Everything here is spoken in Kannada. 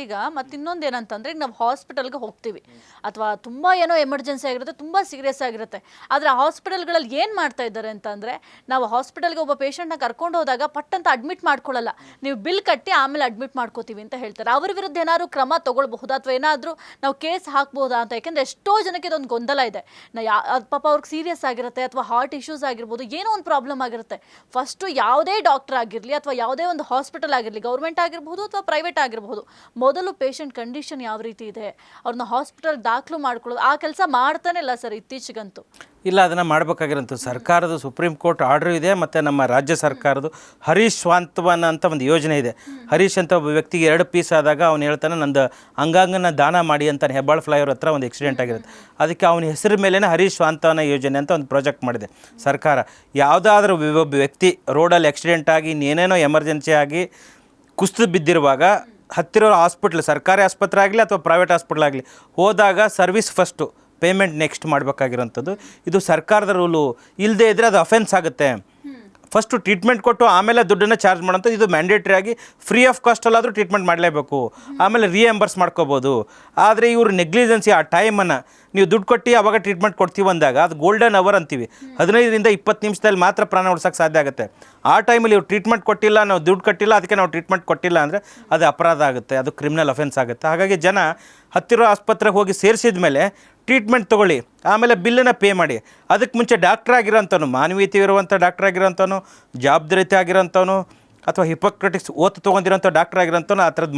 ಈಗ ಮತ್ತಿನ್ನೊಂದು ಏನಂತಂದ್ರೆ ನಾವು ಹಾಸ್ಪಿಟಲ್ಗೆ ಹೋಗ್ತೀವಿ ಅಥವಾ ತುಂಬ ಏನೋ ಎಮರ್ಜೆನ್ಸಿ ಆಗಿರುತ್ತೆ, ತುಂಬ ಸೀರಿಯಸ್ ಆಗಿರುತ್ತೆ. ಆದರೆ ಹಾಸ್ಪಿಟಲ್ಗಳಲ್ಲಿ ಏನು ಮಾಡ್ತಾ ಇದ್ದಾರೆ ಅಂತಂದರೆ, ನಾವು ಹಾಸ್ಪಿಟಲ್ಗೆ ಒಬ್ಬ ಪೇಷಂಟ್ನ ಕರ್ಕೊಂಡು ಹೋದಾಗ ಪಟ್ಟಂತ ಅಡ್ಮಿಟ್ ಮಾಡ್ಕೊಳ್ಳಲ್ಲ, ನೀವು ಬಿಲ್ ಕಟ್ಟಿ ಆಮೇಲೆ ಅಡ್ಮಿಟ್ ಮಾಡ್ಕೋತೀವಿ ಅಂತ ಹೇಳ್ತಾರೆ. ಅವ್ರ ವಿರುದ್ಧ ಏನಾದ್ರು ಕ್ರಮ ತಗೊಳ್ಬಹುದಾ ಅಥವಾ ಏನಾದರೂ ನಾವು ಕೇಸ್ ಹಾಕ್ಬೋದಾ ಅಂತ? ಯಾಕೆಂದರೆ ಎಷ್ಟೋ ಜನಕ್ಕೆ ಇದೊಂದು ಗೊಂದಲ ಇದೆ. ಪಾಪ ಅವ್ರಿಗೆ ಸೀರಿಯಸ್ ಆಗಿರುತ್ತೆ ಅಥವಾ ಹಾರ್ಟ್ ಇಶ್ಯೂಸ್ ಆಗಿರ್ಬೋದು, ಏನೋ ಒಂದು ಪ್ರಾಬ್ಲಮ್ ಆಗಿರುತ್ತೆ. ಫಸ್ಟು ಯಾವುದೇ ಡಾಕ್ಟರ್ ಆಗಿರಲಿ ಅಥವಾ ಯಾವುದೇ ಒಂದು ಹಾಸ್ಪಿಟಲ್ ಆಗಿರಲಿ, ಗೌರ್ಮೆಂಟ್ ಆಗಿರ್ಬೋದು ಅಥವಾ ಪ್ರೈವೇಟ್ ಆಗಿರ್ಬೋದು, ಮೊದಲು ಪೇಷಂಟ್ ಕಂಡೀಷನ್ ಯಾವ ರೀತಿ ಇದೆ ಅವ್ರನ್ನ ಹಾಸ್ಪಿಟಲ್ ದಾಖಲು ಮಾಡ್ಕೊಳ್ಳೋದು, ಆ ಕೆಲಸ ಮಾಡ್ತಾನೆ ಇಲ್ಲ ಸರ್ ಇತ್ತೀಚೆಗಂತೂ. ಇಲ್ಲ, ಅದನ್ನು ಮಾಡಬೇಕಾಗಿರೋಂಥ ಸರ್ಕಾರದ ಸುಪ್ರೀಂ ಕೋರ್ಟ್ ಆರ್ಡ್ರು ಇದೆ, ಮತ್ತು ನಮ್ಮ ರಾಜ್ಯ ಸರ್ಕಾರದ್ದು ಹರೀಶ್ ಸ್ವಾಂತವನ ಅಂತ ಒಂದು ಯೋಜನೆ ಇದೆ. ಹರೀಶ್ ಅಂತ ಒಬ್ಬ ವ್ಯಕ್ತಿಗೆ 2 ಪೀಸ್ ಆದಾಗ ಅವ್ನು ಹೇಳ್ತಾನೆ, ನಂದು ಅಂಗಾಂಗನ ದಾನ ಮಾಡಿ ಅಂತ. ಹೆಬ್ಬಾಳ ಫ್ಲೈಓವರ್ ಹತ್ರ ಒಂದು ಆಕ್ಸಿಡೆಂಟ್ ಆಗಿರುತ್ತೆ, ಅದಕ್ಕೆ ಅವನ ಹೆಸರು ಮೇಲೇ ಹರೀಶ್ ಸ್ವಾಂತವನ ಯೋಜನೆ ಅಂತ ಒಂದು ಪ್ರಾಜೆಕ್ಟ್ ಮಾಡಿದೆ ಸರ್ಕಾರ. ಯಾವುದಾದ್ರೂ ಒಬ್ಬ ವ್ಯಕ್ತಿ ರೋಡಲ್ಲಿ ಆಕ್ಸಿಡೆಂಟ್ ಆಗಿ ಇನ್ನೇನೇನೋ ಎಮರ್ಜೆನ್ಸಿ ಆಗಿ ಕುಸಿದು ಬಿದ್ದಿರುವಾಗ ಹತ್ತಿರ ಹಾಸ್ಪಿಟ್ಲ್, ಸರ್ಕಾರಿ ಆಸ್ಪತ್ರೆ ಆಗಲಿ ಅಥವಾ ಪ್ರೈವೇಟ್ ಹಾಸ್ಪಿಟ್ಲ್ ಆಗಲಿ ಹೋದಾಗ ಸರ್ವಿಸ್ ಫಸ್ಟು, ಪೇಮೆಂಟ್ ನೆಕ್ಸ್ಟ್ ಮಾಡಬೇಕಾಗಿರೋಂಥದ್ದು. ಇದು ಸರ್ಕಾರದ ರೂಲು. ಇಲ್ಲದೇ ಇದ್ದರೆ ಅದು ಅಫೆನ್ಸ್ ಆಗುತ್ತೆ. ಫಸ್ಟು ಟ್ರೀಟ್ಮೆಂಟ್ ಕೊಟ್ಟು ಆಮೇಲೆ ದುಡ್ಡನ್ನು ಚಾರ್ಜ್ ಮಾಡೋಂಥದ್ದು. ಇದು ಮ್ಯಾಂಡೇಟ್ರಿ ಆಗಿ ಫ್ರೀ ಆಫ್ ಕಾಸ್ಟಲ್ಲಾದರೂ ಟ್ರೀಟ್ಮೆಂಟ್ ಮಾಡಲೇಬೇಕು, ಆಮೇಲೆ ರಿಯಂಬರ್ಸ್ ಮಾಡ್ಕೋಬೋದು. ಆದರೆ ಇವರು ನೆಗ್ಲಿಜೆನ್ಸಿ, ಆ ಟೈಮನ್ನು ನೀವು ದುಡ್ಡು ಕೊಟ್ಟು ಅವಾಗ ಟ್ರೀಟ್ಮೆಂಟ್ ಕೊಡ್ತೀವಿ ಅಂದಾಗ ಅದು ಗೋಲ್ಡನ್ ಅವರ್ ಅಂತೀವಿ. 15ರಿಂದ 20 ನಿಮಿಷದಲ್ಲಿ ಮಾತ್ರ ಪ್ರಾಣ ಉಳಿಸೋಕ್ಕೆ ಸಾಧ್ಯ ಆಗುತ್ತೆ. ಆ ಟೈಮಲ್ಲಿ ಇವ್ರು ಟ್ರೀಟ್ಮೆಂಟ್ ಕೊಟ್ಟಿಲ್ಲ, ನಾವು ದುಡ್ಡು ಕಟ್ಟಿಲ್ಲ, ಅದಕ್ಕೆ ನಾವು ಟ್ರೀಟ್ಮೆಂಟ್ ಕೊಟ್ಟಿಲ್ಲ ಅಂದರೆ ಅದು ಅಪರಾಧ ಆಗುತ್ತೆ, ಅದು ಕ್ರಿಮಿನಲ್ ಅಫೆನ್ಸ್ ಆಗುತ್ತೆ. ಹಾಗಾಗಿ ಜನ ಹತ್ತಿರ ಆಸ್ಪತ್ರೆಗೆ ಹೋಗಿ ಸೇರಿಸಿದ ಮೇಲೆ ಟ್ರೀಟ್ಮೆಂಟ್ ತೊಗೊಳ್ಳಿ, ಆಮೇಲೆ ಬಿಲ್ಲನ್ನು ಪೇ ಮಾಡಿ. ಅದಕ್ಕೆ ಮುಂಚೆ ಡಾಕ್ಟ್ರ್ ಆಗಿರೋಂಥವ್ನು, ಮಾನವೀಯತೆ ಇರುವಂಥ ಡಾಕ್ಟ್ರ್ ಆಗಿರೋಂಥವ್ನು, ಜವಾಬ್ದಾರಿತೆ ಆಗಿರೋಂಥವ್ನು ಅಥವಾ ಹಿಪೋಕ್ರೆಟಿಕ್ಸ್ ಓತ್ ತೊಗೊಂಡಿರೋಂಥ ಡಾಕ್ಟ್ರ್ ಆಗಿರೋಂಥವ್ನು ಆ ಥರದ್ದು